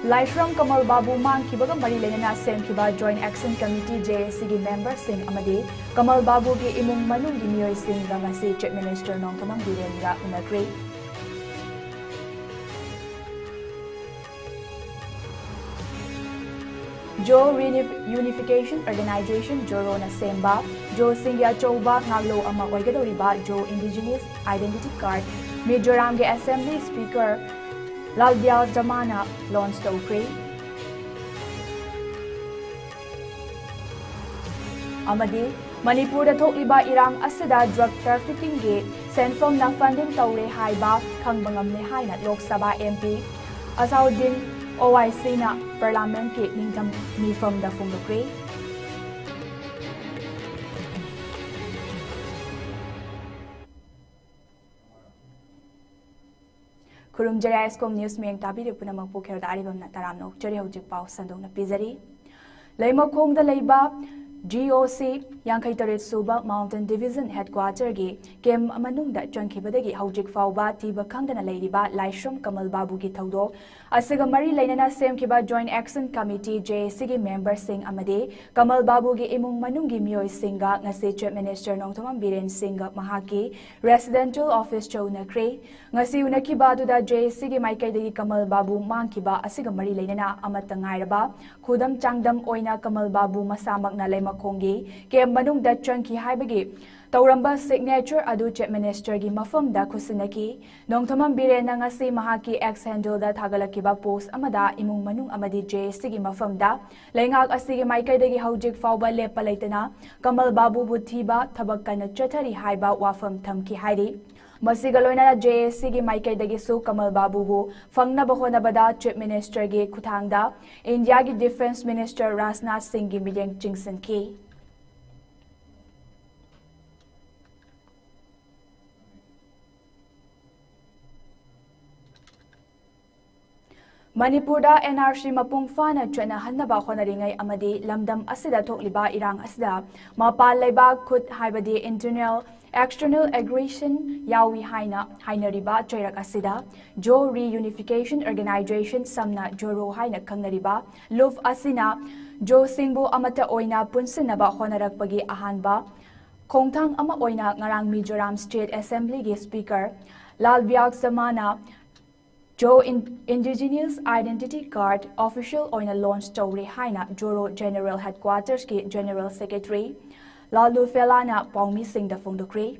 Laishram Kamal Babu Mangkibaga Mari Lenana Semkiba Joint Action Committee JSC gi member sing amadi Kamal Babu gi imung manung gi miyoi sing ga ngasi Chief Minister Nongtamang Biren ga unagre. Jo Reunification Organization Joro na Semba Jo Singya Chouba Ngalo ama Oigadoriba Jo Indigenous Identity Card Mizoram ge Assembly Speaker Lalbiao Jamana launch tawkre. Amadi Manipur da thokliba irang asida drug trafficking ge senfom na funding tawre haiba khangbangamne haina Lok Sabha MP Asauddin OIC na Parliament ke ningtam mifam da fungdokre. Kurum Jaya ISCOM News Meng Tabi Puna Mangpukher da Aribam na Taram no Chari Hojik Pau Sandong na Pizari Laima Kong da Leiba GOC Yankai Tarit Suba Mountain Division Headquarter gi Kem Amanung da Chankibadagi Hojik Fauba Tiba Kangdana Leiba Laishram Kamal Babu gi Taudo Asiga Mari Lainana Semkiba Joint Action Committee JSC gi member sing amade Kamal Babu gi imung manung gi miyoi singa ngasi Chief Minister Nongtamang Biren Singa Mahaki Residential Office Chona Kre ngasi unakiba du da JSC gi maikai dagi Kamal Babu mangkiba asiga mari lainana amata ngairaba khudam changdam oina Kamal Babu masamak na laima khongi ke manung da changki haibagi Tauramba signature adu Chief Minister gi mafam da khusinaki Nongtamang Biren na ngasi mahaki ex handle da thagalakiba post amada imung manung amadi JSC gi mafam da laingak asigi maikai dagi hojik fauba lepa laitana Kamal Babu buthiba thabak kana chathari haiba wafam thamki hairi Masigaloina JSC gi maikai dagi su Kamal Babu bu fangna bahona bada Chief Minister gi kuthangda India gi Defense Minister Rajnath Singh gi milyang chingsan ki Manipur da NRC mapung fana chana hannaba khonaringai amadi lamdam asida thokliba irang asida mapal leiba khut haibadi external aggression yawi hainariba chairak asida Jo Reunification Organization samna Joro haina khangnariba luf asina Jo Singbu amata oina punsinaba khonarakpagi ahanba khongthang ama oina ngarang Mizoram State Assembly gi Speaker Lalbiao Jamana Jo Indigenous Identity Card official oina launch tawri haina Joro General Headquarters ki General Secretary Lalu Felana Paumi Singh da Fungdokre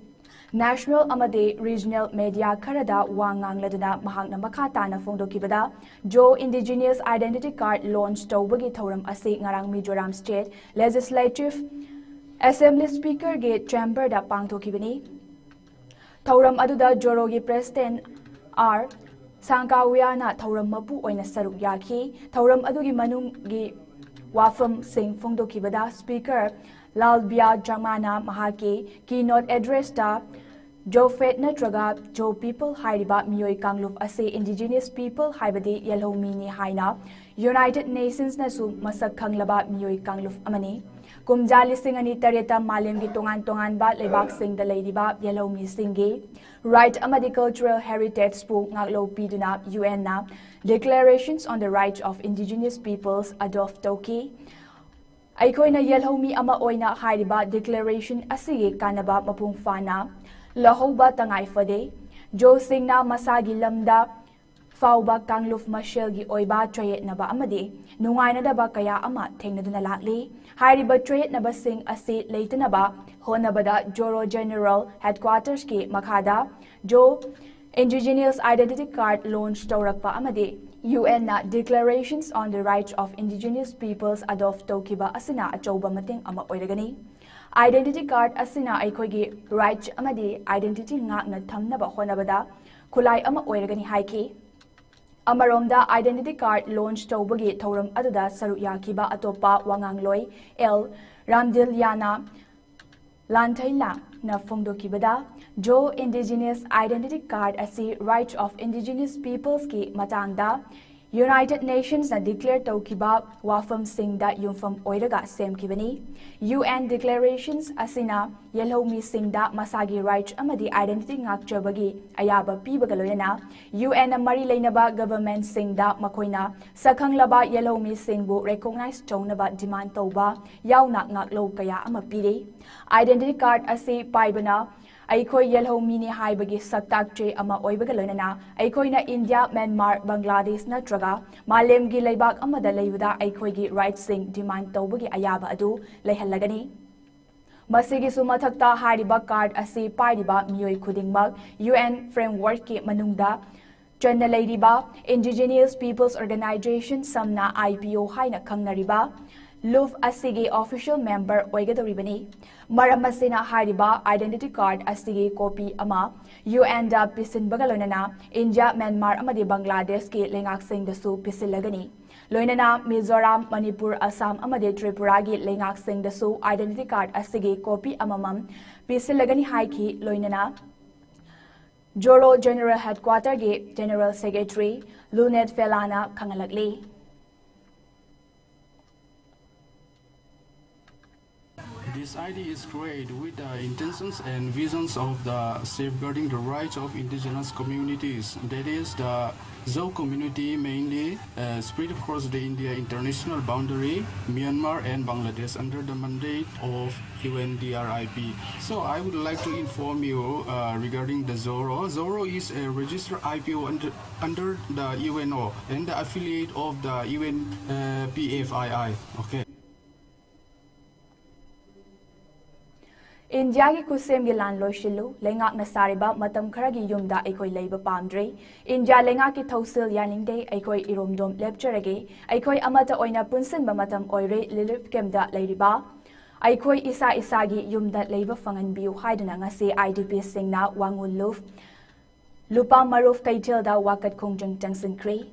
National amade regional media karada wangang laduna mahakna makata na fungdokibada Jo Indigenous Identity Card launch tawbagi thoram ase ngarang Mizoram State Legislative Assembly Speaker ge chamber da pangthokibani thoram aduda Joro gi President R Sangkawiyana Thauram Mapu oina saruk yaki Thauram adugi manung gi wafam sing fungdokibada Speaker Lalbia Jamana Mahaki keynote address da Jo Fet Natraga Jo People Hairiba Miyoi Kangluf ase Indigenous People Haibadi Yelhomini Haina United Nations nasu masak khanglaba Miyoi Kangluf amani Kumjali Singani Tareta Malim gi tongan ba lebak sing da leidiba Yelhomi Singi Right amadi cultural heritage spoke ngaklo piduna UN na Declarations on the Rights of Indigenous Peoples adopt toki Aikoina Yelhomi ama oina hairiba declaration asigi kanaba mapung fana lahoba tangai fade Jo Singna masagi lamda fauba kangluf mashel gi oiba trayet naba amadi nungaina daba kaya ama thengnaduna lakli hairiba trayet naba sing ase leitanaba honabada Joro General Headquarters ki makhada Jo Indigenous Identity Card launch tawrakpa amadi UN na Declarations on the Rights of Indigenous Peoples adopt tokiba asina achouba mating ama oiragani Identity Card asina aikogi rights amadi identity ngakna thamnaba honabada khulai ama oiragani haiki Amaromda Identity Card launch tawbagi thoram aduda saru yakiba atopa wangangloi L Ramdil Yana Lanthaila na fongdokibada Jo Indigenous Identity Card asi Rights of Indigenous Peoples ki matangda United Nations na declare tawkiba wafamsingda yumfam oiraga semkibani. UN declarations asina yelhomi singda masagi rights amadi identity ngakchabagi ayaba pibaga loyana UN mari leinaba government singda makoina sakhanglaba yelhomi singbu recognize townaba demand tawba yauna ngaklo kaya ama piri. Identity card asi paibana Aikoi yelhomi ni haibagi saktak tre ama oibaga loinana aikoi na India, Myanmar, Bangladesh na traga malemgi leibak amada leibada aikoi gi right sing demand tawbagi ayaba adu leihallagani. Masigi sumathakta hariba card asi pairiba miyoi khudingmak UN framework ki manungda chana leiriba Indigenous Peoples Organization samna IPO haina khangnariba Luf asigi official member oigadoribani. Maramasina hariba identity card asigi copy ama UN da pisin bagalonana India, Myanmar amadi Bangladesh ki lengak sing dasu pisilagani. Loinana Mizoram, Manipur, Assam amadi Tripura gi lengak sing dasu identity card asigi copy amamam pisilagani haiki loinana Joro General Headquarter gi General Secretary Lunet Felana Kangalagli. This idea is created with the intentions and visions of the safeguarding the rights of indigenous communities. That is the Zhou community mainly spread across the India international boundary, Myanmar and Bangladesh under the mandate of UNDRIP. So I would like to inform you regarding the Zoro. Zoro is a registered IPO under the UNO and the affiliate of the UNPFII. Okay. India ki kusem gi lan loishilu lengak na sariba matam kharagi yumda aikoi leiba pamdre India lengak ki thausil yaningde aikoi iromdom lepcharage aikoi amata oina punsin ba matam oire lilip kemda leiriba aikoi isa gi yumda leiba fangan biu haidana ngase IDP singna wangul luf lupa maruf kaitel da wakat khongjang tangsin kre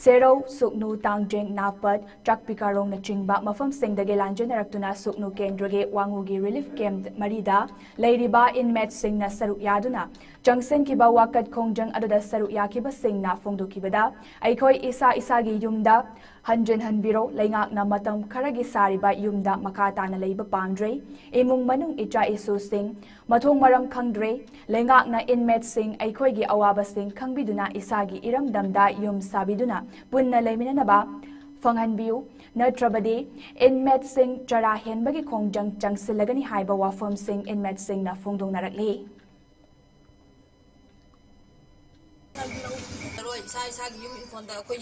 Sero Suknu Tangjeng Napat Trak Pikarong na Chingba Mafam Sing Dage Lanjanaraktuna Suknu Kendrage Wangugi Relief Camp Marida Leiriba Inmet Sing na Saruk Yaduna Jangsen Kiba Wakat Kongjang Adoda Saruk Yakiba Sing na Fongdo Kibada Aikoi Isagi Yumda Hanjan Hanbiro Lengak na Matam Karagi Sariba Yumda Makata na Leiba Pandre Imung Manung Itra Isu Sing Matong Maram Kangdre Lengak na Inmet Sing Aikoi Gi Awaba Sing Kangbiduna Isagi Iram Damda Yum Sabiduna Punna Leminanaba Fanghanbiu Natrabadi Inmet Sing Chara Henbagi Kongjang Jangsilagani Haiba Wafam Sing Inmet Sing na Fongdong Narakli Isagi yum infonda akoi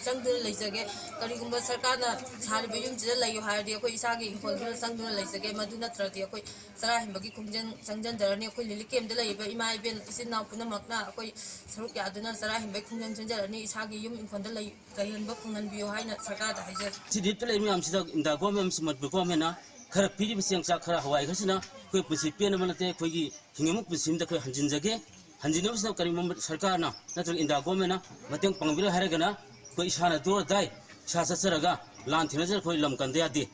sangduna leijage karigumba sarkarna sariba yum jida layu hardi akoi isagi infonduna sangduna leijage maduna trati akoi sara himbagi khumjan sangjan jarani akoi lilikem da laiba ima iben isinna punamakna akoi saruk yaduna sara himbagi khumjan janjarani isagi yum infonda lai kayanba khungan biyo haina sarkarda haija sidit play mi am sida inda go mi am simat ko mena khara piri bisang sa khara hawai khasina koi pusi pen manate koi gi hingimuk pusim da koi hanjinjage Hanjino sa kari mo sarkar na natul inda go mena mateng pangbira haragana ko isana do dai sa saraga lan thinajar ko lam kan dia di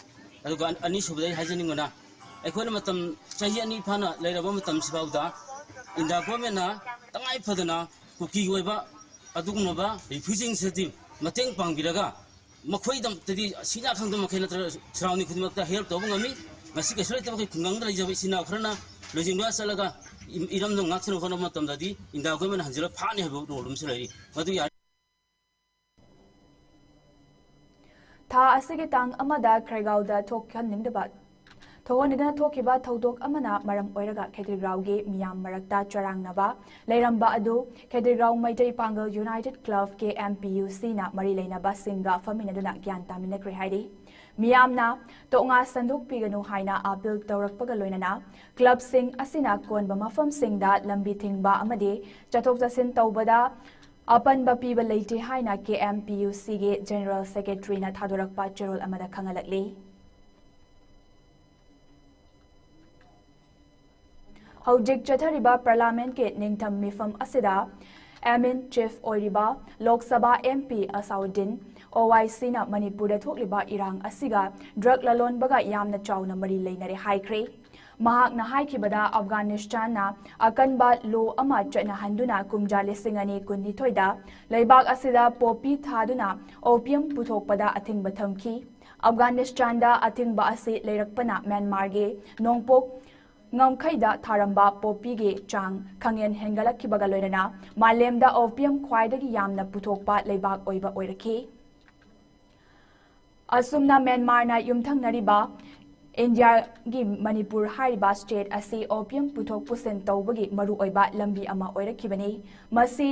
aduga ani subdai hajani ngona aikona matam chahi ani phana leiraba matam sibauda inda go mena tangai phadana kuki oiba adugno ba refusing seti mateng pangbiraga makhoi dam tadi sina khangdom makhena srauni khudmakta help to ngami ngasi kesoi to ko kungang dai jabi sina khrana lojingwa salaga 이런 동 낙천을 거는 것담다디 인다 그러면 한지를 파니 해보 롤음슬이 모두 야 타 아스기 땅 아마다 크레가우다 톡한 닝데바 토원이나 토키바 토독 아마나 마람 오이라가 캐드리그라우기 미얌 마락다 쩌랑나바 레람바 아두 캐드리그라우 마이테이 방글 유나이티드 클럽 게 MPUC나 마리 레이나바 싱가 파미나드나 gian taminakre haidi Miyamna tonga sanduk piganu haina apil tawrakpaga loinana club sing asina konba mafam singda lambi thingba amade chathok chasin tawbada apan ba piba leite haina KMPUC ge general secretary na thadorakpa cherol amada khangalakli Hojik chathariba parliament ke ningtham mifam asida Amin Chief Oiriba Lok Sabha MP Asauddin OIC na Manipur da thokliba irang asiga drug lalon baga yamna chawna mari leinare haikre mahakna haikibada Afghanistan akanba lo ama chanahanduna kumja lising ani kunnithoida leibak asida popi thaduna opium puthokpada athingba thamki Afghanistan da athingba ase leirakpana Myanmar ge nongpok ngamkhaida tharamba popi ge chang khangen hengalakkibaga loinana malemda opium khwaidagi yamna puthokpa leibak oiba oiraki asumna Myanmar na yumthangnariba India gi Manipur hariba state asi opium puthok pusen tawbagi maru oiba lambi ama oirakibani masi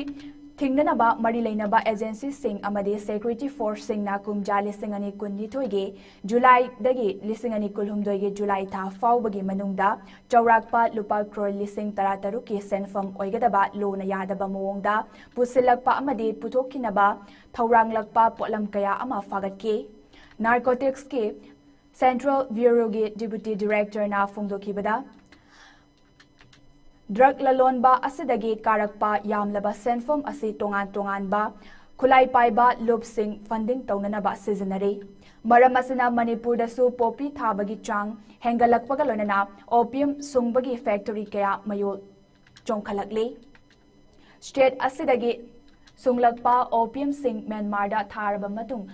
thingnanaba mari leinaba agency sing amadi security force sing na kumja lisingani kunnithoi ge July dagi lisingani kulhumdoi ge July tha fawbagi manungda chaurakpa lupa crore lising tarataru ki senfam oigadaba lona yadaba mawongda pusilakpa amadi puthokkinaba thauranglakpa potlam kaya ama fagatke narcotics ke Central Bureau ge Deputy Director na Fungdokibada Drug lalonba asidagi karakpa yamlaba senfom asi tongan ba khulai paiba lobsing funding taunanaba seasonary maram asina Manipur da su popi thabagi chang hengalakpaga lonana opium sungbagi factory kaya mayol chongkhalakle state asidagi sunglakpa opium sing Myanmar da tharaba matung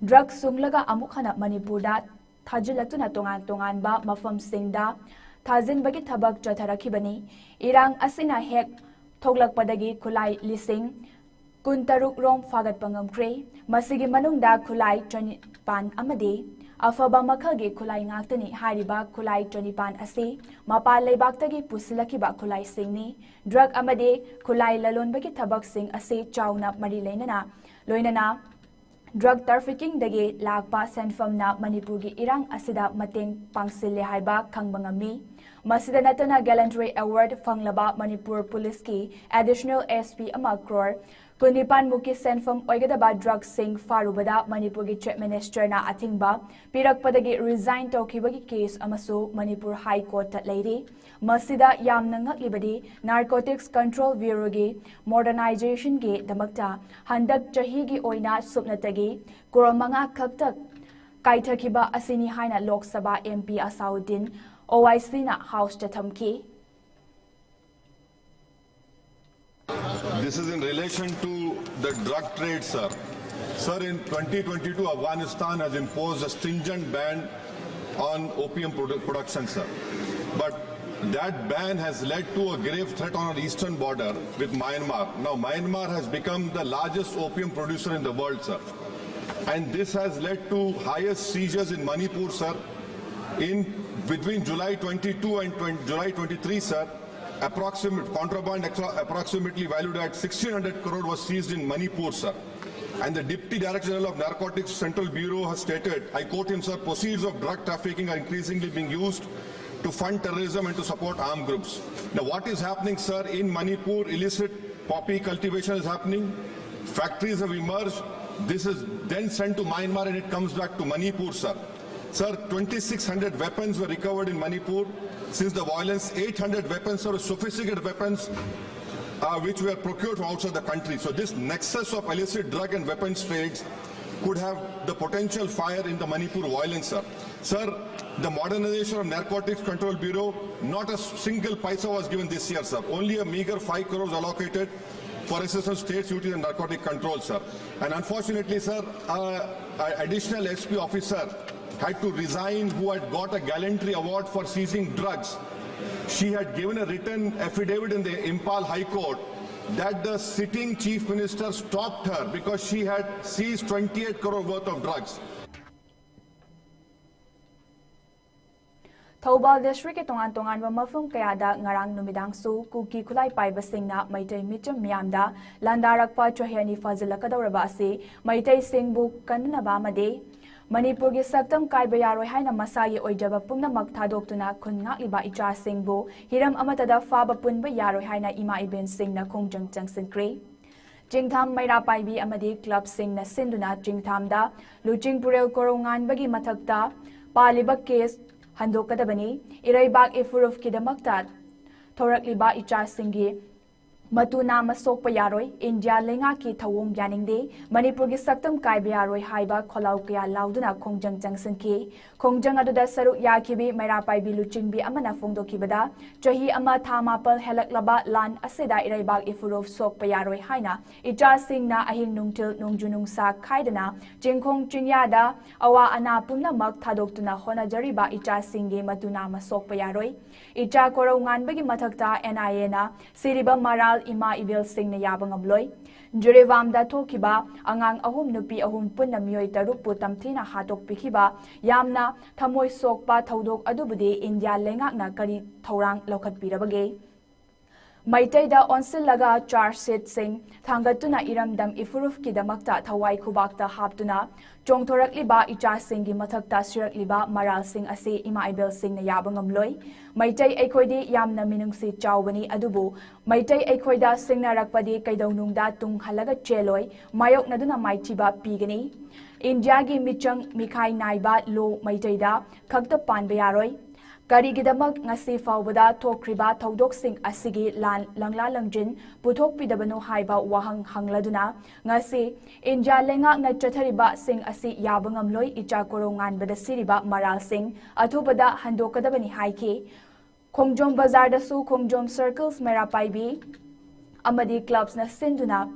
Drug sunglaga amukhana Manipur da thajilatuna tongan ba mafam singda thajin bagi thabak chatharakibani irang asina hek thoglakpadagi khulai lising kuntaruk rom fagat pangamkre masigi manungda khulai pan amade afaba makhagi khulai ngaktani hariba khulai pan ase mapa leibaktagi pusilakiba khulai singni drug amade khulai lalon bagi thabak sing ase chauna mari leinana loinana Drug trafficking dagi lakpa senfamna Manipur gi irang asida mateng pangsile haiba khangbangami masida natana gallantry award fanglaba Manipur police ki additional SP ama crore Kunipan muki senfam oigadaba drug sing farubada Manipur gi chief minister na athingba pirakpadagi resign tokibagi case amasu Manipur High Court ta leiri masida yamna ngaklibadi narcotics control bureau gi modernization gi damakta handak chahi gi oina supnatagi koromanga khaktak kaithakiba asini haina Lok Sabha MP Asauddin OIC na house ta thamki This is in relation to the drug trade, sir. Sir, in 2022, Afghanistan has imposed a stringent ban on opium production, sir. But that ban has led to a grave threat on our eastern border with Myanmar. Now, Myanmar has become the largest opium producer in the world, sir. And this has led to highest seizures in Manipur, sir. Between July 22 and July 23, sir, contraband approximately valued at 1,600 crore was seized in Manipur, sir. And the Deputy Director General of Narcotics Central Bureau has stated, I quote him, sir, proceeds of drug trafficking are increasingly being used to fund terrorism and to support armed groups. Now what is happening, sir, in Manipur, illicit poppy cultivation is happening, factories have emerged, this is then sent to Myanmar and it comes back to Manipur, sir. Sir, 2,600 weapons were recovered in Manipur. Since the violence, 800 weapons or sophisticated weapons which were procured from outside the country. So this nexus of illicit drug and weapons trades could have the potential fire in the Manipur violence, sir. Sir, the modernization of Narcotics Control Bureau, not a single paisa was given this year, sir. Only a meager 5 crores allocated for assistance state duties and narcotic control, sir. And unfortunately, sir, additional SP officer had to resign who had got a gallantry award for seizing drugs. She had given a written affidavit in the Impal High Court that the sitting chief minister stopped her because she had seized 28 crore worth of drugs. Thobal district tongan mafum kayada ngarang numidang su kuki kulai paiba singna maitai micham miyamda landarakpa chahani fazilakadawraba ase maitai singbu kananaba made Manipur gi saktam kaiba yaroi haina masagi oijaba pumnamak thadoktuna khun liba icha singbu hiram amatada faba punba yaroi haina ima iben singna khongjang changsinkre Jingtham maira paibi amadi club singna sinduna jingthamda luching purel korongan bagi mathakta paliba case handokadabani iraibak ifuruf kidamakta thorakliba icha singi Matuna masokpa yaroi India lenga ki thawong yaningde Manipur gi saktam kaiba yaroi haiba kholau kya lauduna khongjang jangsan ki khongjang aduda saru yakibi maira paibi luchingbi amana phongdokibada chahi ama thamapal helaklaba lan aseda iraibag ifurov sokpa yaroi haina icha singna ahing nungtil nongjunung sa khaidana jingkhong chinyada awa ana pumnamak thadoktuna hona jariba icha singge matuna masokpa yaroi icha korau nganbagi mathakta NIA na siriba maral ima ibil sing na yabang abloi Jurevam da thokiba angang ahum nupi ahum punna miyoi taruk putam thina hatok pikiba yamna thamoi sokpa thodok adubudi India lengak na kari thorang lokhat pirabage Maitai da onsil laga charge seat sing thangatuna iramdam ifuruf ki damakta thawai khubakta haptuna chongthorak liba icha sing gi mathakta sirak liba maral sing ase ima ibel sing na yabangam loi Maitai aikhoidi yamna minungsi chawbani adubu Maitai aikhoida singna rakpadi kaidaunungda tung halaga cheloi mayok naduna maithiba pigani India gi michang mikhai naiba lo Maitai da khakta panba yaroi Karigidamak ngasi faubada thokriba thodok asigi lan langla langjin puthok pidabano haiba wahang hangladuna ngasi India lenga na chathariba sing asi yabangam loi icha korongan bada siriba maral sing athubada handokadabani haike Khongjom bazar da su Khongjom circles mera paibi amadi clubs na sinduna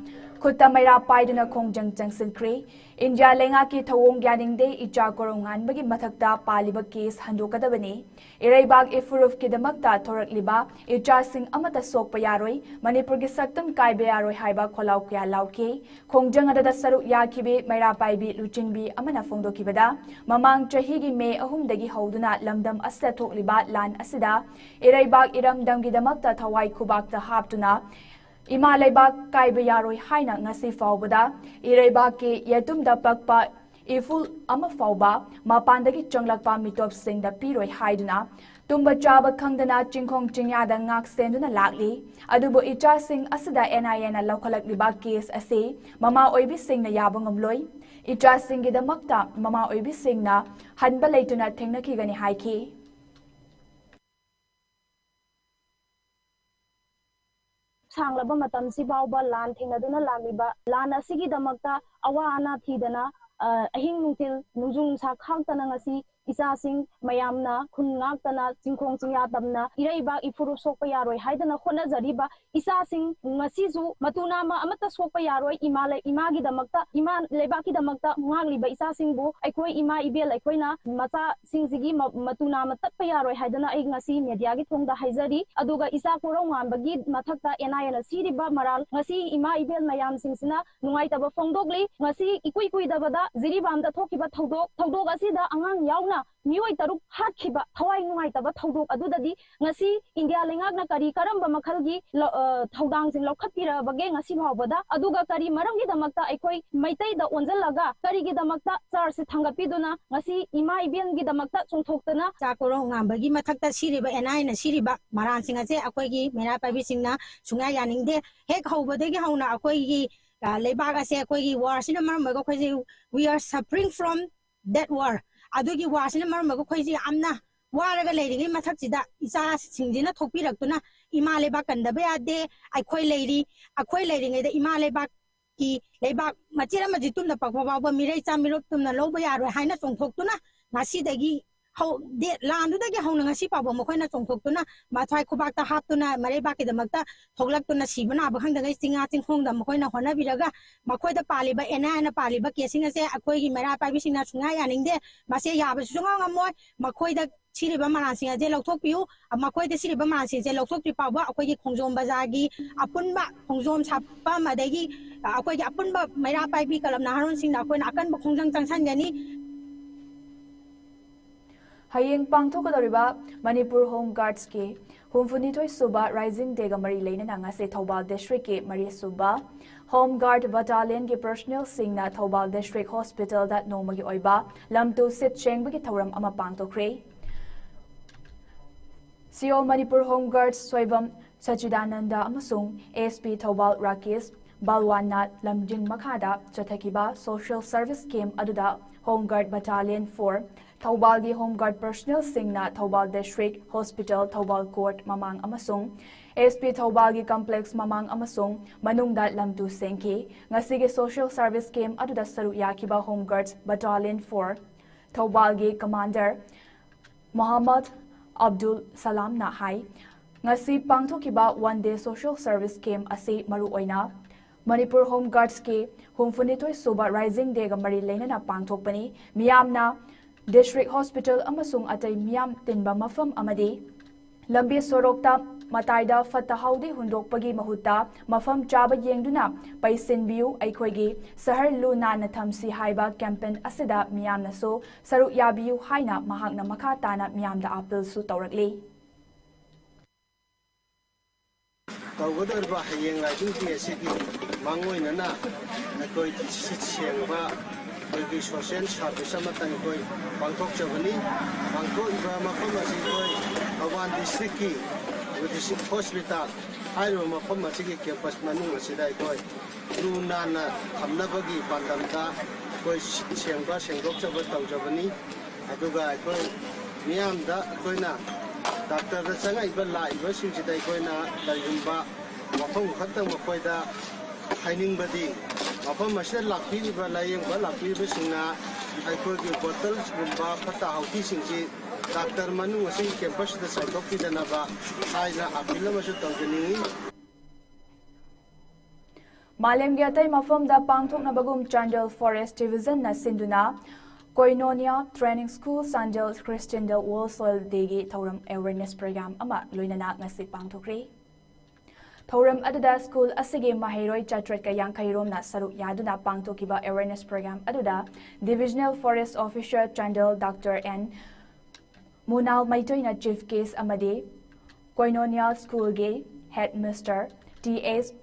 Khutta maira paiduna khongjang jangsin kre India lenga ki thawong yaningde icha korongan bagi mathakta paliba case handokadabani Iraibag ifuruf ki damakta thorak liba icha sing amata sokpa yaroi Manipur gi saktam kaiba yaroi haiba kholau kya lauke khongjang adada saru yakibe maira paibi luchingbi amana phongdokibada mamang chahi gi me ahumdagi hauduna lamdam asla thokliba lan asida Iraibag iramdam gi damakta thawai khubakta haptuna Ima leibak kaiba yaroi haina ngasi faubada Iraibag ki yatumda pakpa iful ama fauba mapandagi changlakpa mitop sing da piroi haiduna tumba chaba khangdana chingkhong chinyada ngak senduna lakli adubo icha sing asida NIA na lokhalak liba case ase mama oibi sing na yabangam loi icha sing gi damakta mama oibi sing na hanba leituna thengnaki gani haiki Sanglaba matam si bawba lan thingaduna lamiba lan asigi damakta awa ana thidana ahing nungtil nujung sa khangtana ngasi isa sing mayamna khun ngaktana chingkhong chingya tamna iraiba ifuru sokpa yaroi haidana khona jariba isa sing ngasi ju matuna ma amata sokpa yaroi imale imagi damakta ima lebaki damakta ngangliba isa sing bu aikoi ima ibel aikoina macha singzigi matuna ma tatpa yaroi haidana ai ngasi media gi thongda haijari aduga isa korong ngambagi mathakta NIA na siriba maral ngasi ima ibel mayam singsina nungai taba phongdokli ngasi ikui kui dabada jiribam da thokiba thodok asida angang yauna mioi taruk hatkiba thawai nungai taba thodok adudadi ngasi India lengak na kari karamba makhalgi thodang sing lokhappira bage ngasi bawbada aduga kari maramgi damakta aikoi maitai da onjalaga kari gi damakta charge thangapiduna ngasi ima ibel gi damakta chongthoktana chakoro ngambagi mathakta siriba NIA na siriba maran singa je akoi gi mera pabi singna sunga yaningde hek hobadegi hauna akoi gi lebaga se akoi gi war sina maram ga khoi we are suffering from that war adugi war sina maram ga khoi ji amna waraga leiringi mathak sida isa singjina thokpiraktuna ima leba kandaba yade akoi leiringi da ima leba ki leba machira majitum da pakwa ba mirai chamirop tumna loba yaro haina chongthoktuna nasidagi how de landu dagi hauna ngasi pabo mokoina chongthoktuna mathai khubakta haptuna mareba ki damakta thoglak sibana bakhang dagai singa chingkhong da mokoina hona biraga makoida paliba NIA na paliba kesinga se akoi gi mera pabi singa sunga yaningde mase yaba sunga ngamoi makoida siriba maransinga je lokthokpiu makoida siriba maransin je lokthokpi pabo akoi gi khongjom bazagi apunba khongjom chappa madagi akoi gi apunba mera pabi kalam na haron singna akoi na akan ba khongjang changsan gani Hayeng pangthokadoriba Manipur Home Guards ke Humfunithoi Suba Rising Day ga mari leina ngase Thoubal District ke Mari Suba Home Guard Battalion ke personnel singna Thoubal District Hospital that nomagi oiba lamtu sit chengbagi thoram ama pangthokre CO Manipur Home Guards Soibam Sachidananda amasung ASP Thoubal Rakesh Balwana Lamjing Makhada Chathakiba Social Service Scheme aduda Home Guard Battalion 4 Thaubalgi Home Guard personnel singna Thaubal District Hospital Thaubal Court mamang amasung SP Thaubalgi Complex mamang amasung manungda lamtu sengki ngasigi social service scheme aduda saru yakiba Home Guards Battalion 4 Thaubalgi Commander Muhammad Abdul Salam na hai ngasi pangthokiba one day social service scheme asi maru oina Manipur Home Guards ki humfunitoi suba rising day ga mari leinana pangthokpani miyamna District Hospital amasung atay miyam tinba mafam amadi lambi sorokta mataida fatahaudi hundokpagi mahutta mafam chaba yengduna paisinbiu aikhoigi sahar luna na thamsi haiba campaign asida miyamna so saru yabiu haina mahakna makha tana miyamda appeal su tawrakli tawgadar hayeng lajing PSC mangoinana nakoi sitsenba bagi social service matang koi bangkok jabani bangkok iba mafam asi koi awan district ki district hospital airo mafam asi ki campus manu asi dai koi luna na thamna bagi pandamda koi sengba senggok jabat taw jabani aduga koi miyam da koi na doctor da sanga iba la iba sing sidai koi na darimba mafam khatang makoi da haining badi mafam masih lakpi ba layeng ba lakpi ba singna aikoi ki bottles gumba phata hauti singji doctor manu asing campus da saikok ki dana ba aina apila masu tawjani Malem Gyatai mafam da pangthok na bagum Chandel Forest Division na sinduna Koinonia Training School Sanjal Christian Del World Soil Degi Thoram Awareness Program ama loinana ngasi pangthokri Thoram aduda school asige mahiroi chatret ka yankairom na saru yaduna pangtokiba awareness program aduda Divisional Forest Officer Chandel Dr. N Munal Maitoi na chief case amade Koinonia School ge headmaster TS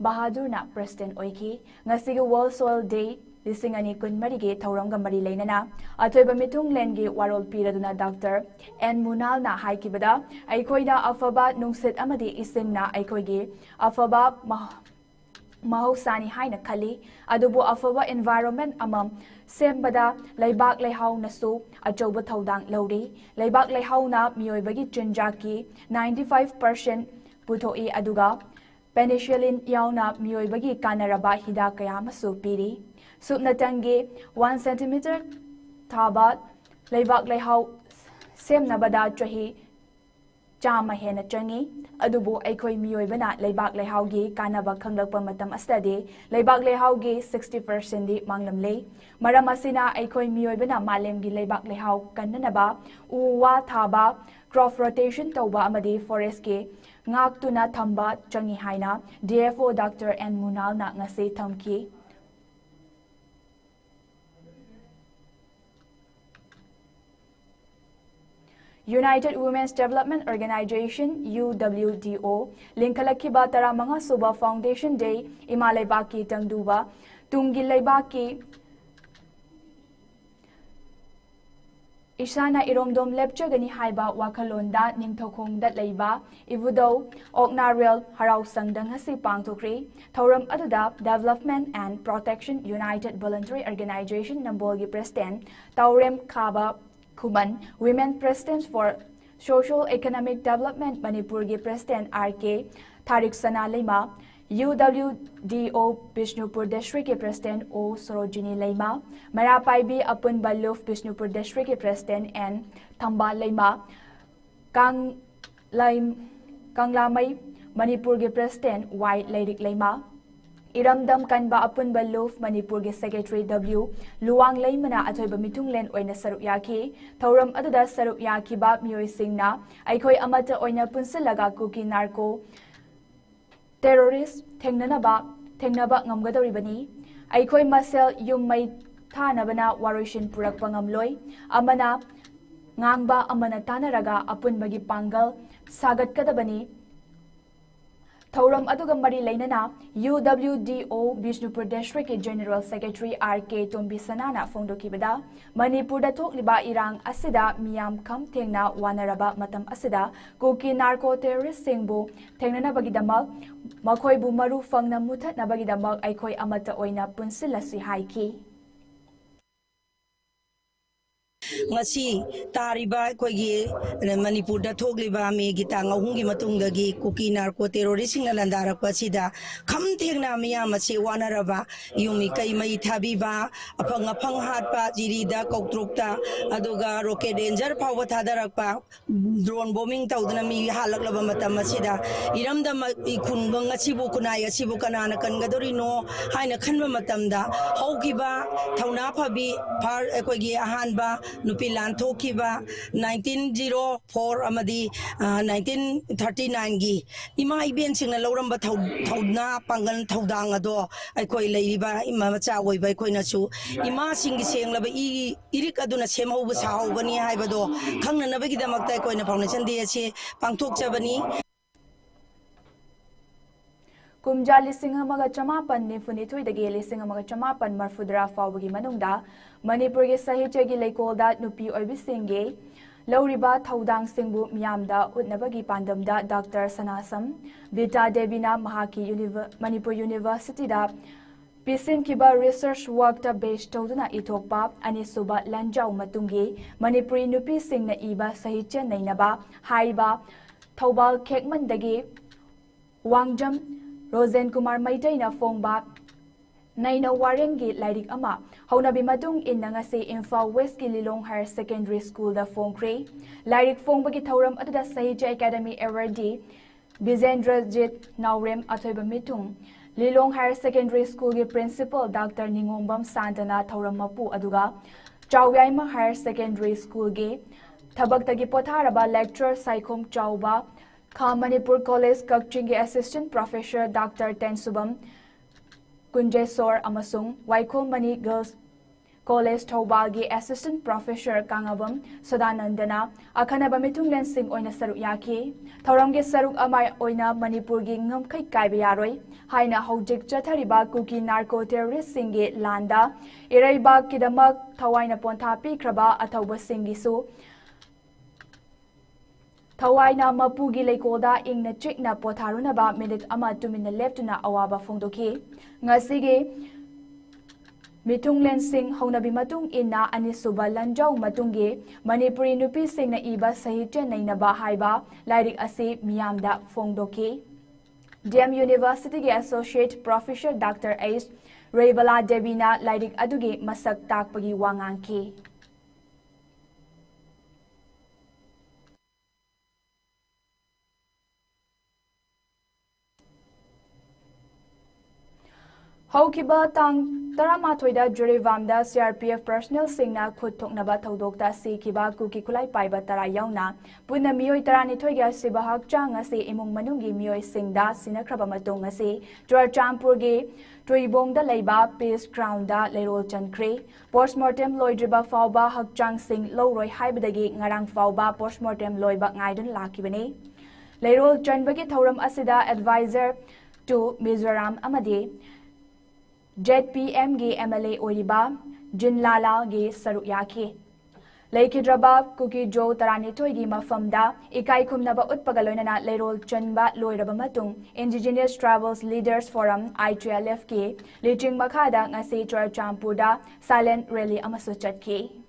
Bahadur na president oiki ngasige World Soil Day lising ani kun marige thauram ga mari leinana athoiba mitung lengi warol piraduna Dr. N Munal na haikibada aikoida afaba nungsit amadi isingna aikoigi afaba mahosani haina khali adubu afaba environment amam sembada laibak leihau nasu achoba thaudang lori laibak leihau na miyoibagi chinjaki 95% puthoi aduga penicillin yauna miyoibagi kanaraba hida kaya masu piri Supnatangi 1 cm Tabat Laibak Leihau Sem Nabada Trahi Chama Hena Changi Adubu Aikoi Mioibana Laibak Leihaugi Kanaba Kanglakpa Matam Astade Laibak Leihaugi 60% di Manglamle Maramasina Aikoi Mioibana Malemgi Laibak Leihau Kananaba Uwa Thaba Crop Rotation Tauba Amadi Forest Ke Ngaktuna Thamba Changi Haina DFO Dr. N Munal na ngasi thamki United Women's Development Organization UWDO Linkalakiba Taramanga Suba Foundation Day Imalaibaki Tangduba Tungilaibaki Isana Iromdom Lepchagani Haiba Wakalonda Ningthokong Dat Laiba Ivudo Oknarel Harau Sangdang Hasi Pangtokri Thoram Aduda Development and Protection United Voluntary Organization Nambolgi President Taurem Kaba Kuman, Women Presidents for Social Economic Development Manipurgi President RK Tariq Sana Lema, UWDO Bishnupur District President O Sorojini Lema, Marapai B Apun Baluf Bishnupur District President N Thamba Lema, Kanglamai Manipurgi President Y Leirik Lema, Iramdam Kanba Apun Baluf Manipurgi Secretary W Luang Laimana Atoiba Mitunglen Oina Saruk Yaki Thoram Aduda Saruk Yaki Ba Mioi Singna Aikoi Amata Oina Punsilaga Kuki Narco Terrorist Tengnaba Ngamgadoribani Aikoi Masel Yumai Tanabana Warushin Purak Pangamloy Amana Ngangba Amana Tanaraga Apun Bagi Pangal Sagat Kadabani Thoram Aduga Mari Lainana, UWDO Bishnupur District General Secretary RK Tombi Sanana Fondo Kibada, Manipur da Tok Liba Irang Asida Miyam Kam Tengna Wanaraba Matam Asida, Kuki Narco Terrorist Singbu, Tengnana Bagidamak, Makoi Bumaru Fangna Mutat na Bagidamak Aikoi Amata Oina Punsilasi Haiki. ngasi tariba koigi manipur da thogliba mi gitang ahungi matungdagi kuki narco terrorist sing landara pasida kham thengna miya machi wanaraba yumi kai mai thabiba afang hatpa jirida koktrukta aduga rocket danger pawa thadarakpa drone bombing tawdana mi halaklaba matam masida iramda ikhunga ngasibu kunai asibu kanana kangadorino haina khanba matamda haukiba thauna phabi phar koigi ahanba nupi lan thokiba 1904 amadi 1939 gi ima iben singna loramba thauna pangal thaudang ado aikoi leiriba ima macha oiba koina su ima singi senglaba irik aduna semhauba sahawbani haibado khangna nabagi damakta koina foundation de ase pangthok chabani Kumja lising amaga chamapan ni funitui dagi lising amaga chamapan marfudra fawagi manungda Manipur gi sahitya gi leikolda nupi oibisinge Lauriba thaudang singbu miyamda utnabagi pandamda Dr. Sanasam Vita Devina Mahaki Manipur University da Pisin kiba research work ta base tawduna itokpa anisuba lanjau matungi Manipuri nupi singna iba sahitya nainaba haiba Thobal Kekmandagi Wangjam Rosen Kumar Maitaina Fongba Naina Warengi Lairik Ama Haunabi Matung in Nangase Imphal West Kililong Higher Secondary School da Fongkre Lairik Fongbagi Thauram Aduda Sahitya Academy Awardee Bizendra Jit Naurem Athoiba Mitung Lilong Higher Secondary School gi Principal Dr. Ningombam Santana Thauram Mapu Aduga Chawyaima Higher Secondary School gi Thabaktagi Potharaba Lecturer Saikhom Chauba COM Manipur College Kakching Assistant Professor Dr. Tensubam Kunjesor Amasung Waikhom Mani Girls College Thobagi Assistant Professor Kangabam Sodanandana Akhanaba Mitunglen Singh Oina Saruk Yaki Thauramge Saruk Amai Oina Manipur gi Ngamkai Kaiba Yaroi Haina Hojik Chathariba Kuki Narco Terrorist Singge Landa Iraiba Kidamak Thawaina Pontha Pikraba Athauba Singisu Thawaina Mapugi Leikoda Ingna Chikna Potharunaba Minute Ama Tumina Leftuna Awaba Fongdoki Ngasigi Mitunglen Singh Haunabi Matung Inna Anisuba Lanjau Matungi Manipuri Nupi Singna Iba Sahitya Nainaba Haiba Lairik Asi Miyamda Fongdoki DM University Associate Professor Dr. H. Revala Devina Lairik Adugi Masak Takpagi Wanganki Haukiba tang Taramatoida Jurivamda CRPF personnel singna khut thoknaba thodokta sikiba kuki kulai paiba tara yauna punna mioi tarani thoiga siba hakchang ase imung manungi mioi singda sinakraba matung ase Churchampur gi Tuibongda leiba Peace Ground da Lerol Chankre postmortem loidriba fauba hakchang sing loroi haibadagi ngarang fauba postmortem loiba ngaidun lakibane Lerol Chanbagi thoram asida advisor to Mizoram Amadi ZPM gi MLA Oriba Jinlala gi Saruk Yaki Leikidraba Kuki Jo Tarani Toigi Mafamda Ikai Kumnaba Utpagaloinana Lerol Chanba Loiraba Matung Indigenous Travels Leaders Forum I3LF ki Liching Makada Ngasi Churchampuda Silent Rally Amasu Chatki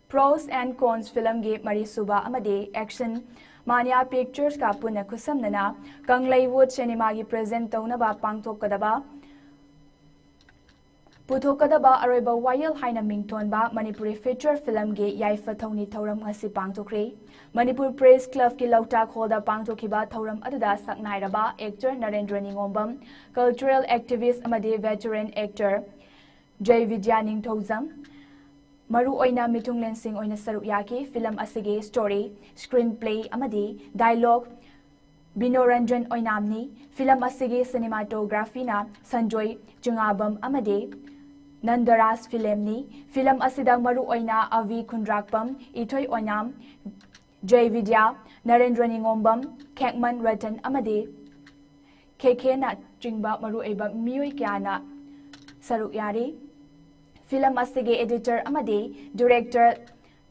Pros and Cons film gi Marisuba Amade Action Mania Pictures ka punna kusamnana Kanglaiwood Cinema gi present taunaba pangthokadaba Puthokadaba Aroiba Wayal Haina Mingtonba Manipuri feature film gi Yaifa Thoni Thauram ngasi pangthokre Manipur Press Club ki Lautak Holda pangthokiba Thauram aduda saknairaba actor Narendra Ningombam cultural activist amade veteran actor Jai Vidya Ningthozam Maru Oina Mitunglen Singh Oina Saruk Yaki film asige story screenplay amadi dialogue Binoranjan Oinamni film asige cinematography na Sanjoy Chungabam amade Nandaras filmni film asida Maru Oina Avi Kundrakpam Ithoi Oinam Jai Vidya Narendra Ningombam Kekman Ratan amade KK na Chingba Maru Eba Mioi Kyana Saruk Yari Film asige editor amade director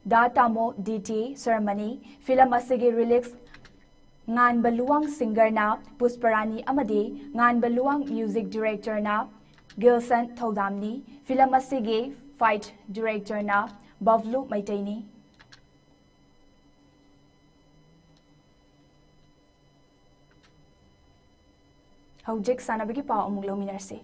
Datamo DT ceremony film asige ngan baluang singer na Pusparani amadi ngan baluang music director na Gilson Thodamni film asige fight director na Bavlu Maitaini Hojik sanabigi pa amug lominarse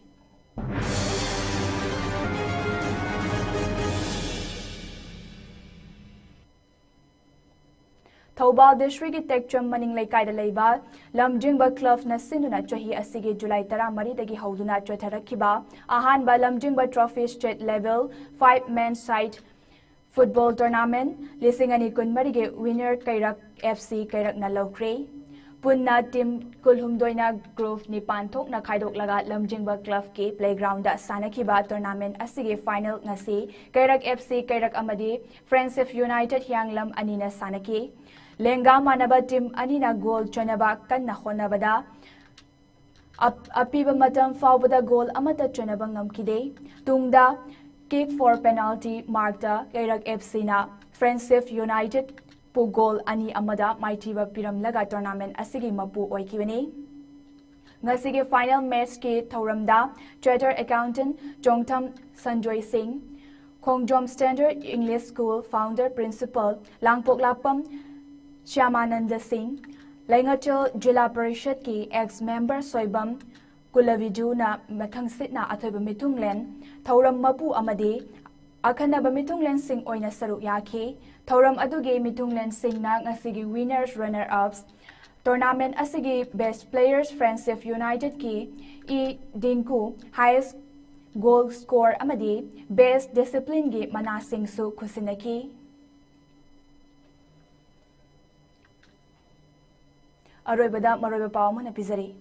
Thobal District ki Tekcham Maning Laikai da Leiba Lamjingba Club na sinuna chahi asige July 13 dagi hauduna chotharakiba ahanba Lamjingba Trophy State Level 5-man side football tournament lisingani kunmari ge winner Kairak FC Kairak na lokre punna team kulhumdoina group ni panthok na khaidok laga Lamjingba Club ke playground da sanakiba tournament asige final ngasi Kairak FC Kairak amadi Friendship United Hyanglam anina sanaki Lenga manaba team anina goal chanaba kanna honabada apiba matam faubada goal amata chanaba ngamkide tungda kick for penalty markda Kairak FC na Friendship United pu goal ani amada maitiba piram laga tournament asigi mapu oikibani ngasige final match ki thoramda charter accountant Jongtham Sanjoy Singh Khongjom Standard English School founder principal Langpok Lapam Shyamananda Singh, Laingachal Jila Parishad ki ex-member Soibam Kulavidu na mathangsit na athoiba mitunglen, Thauram Mapu amadi, Akhanaba mitunglen Singh oina saruk yaki, Thauram adugi mitunglen Singh na ngasigi winners runner-ups, tournament asigi best players Friendship United ki I Dinku highest goal score amadi, best discipline gi manasing su kusinaki. Aroibada maroiba pao mo na pizari.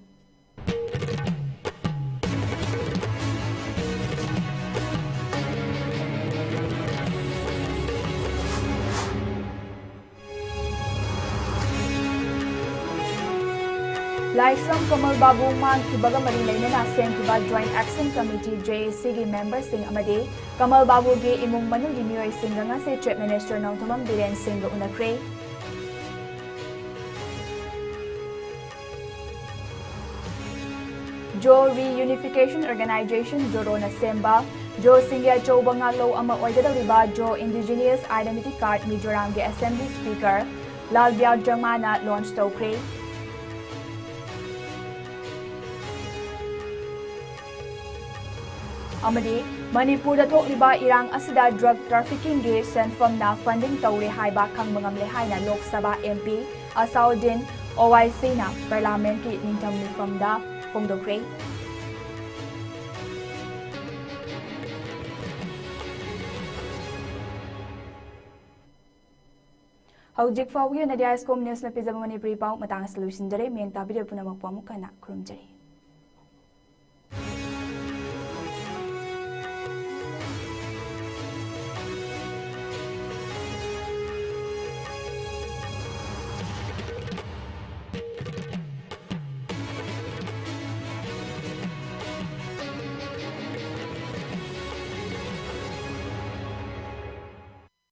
Laishram Kamal Babu man kibaga mari lainana senkiba Joint Action Committee JAC gi members sing amade Kamal Babu gi imung manung gi miyoi singa nga se Chief Minister Nongthamam Biren Singh unakre. Jo Reunification Organization Joro na Semba Jo Singya Jo Bangalo ama oidadariba Jo Indigenous Identity Card Mizoram ge Assembly Speaker Lal Biao Jamana launch tokre amadi Manipur da thokliba irang asida drug trafficking ge senfam na funding tawre haiba khangmangam le haina Lok Sabha MP Asauddin OIC na Parliament ki ningtam nifam da Fongdokre Hojik fawgi na ISCOM news na pizza Manipuri pau matang solution dere meng tabi de punamang pamuka na kurumjari.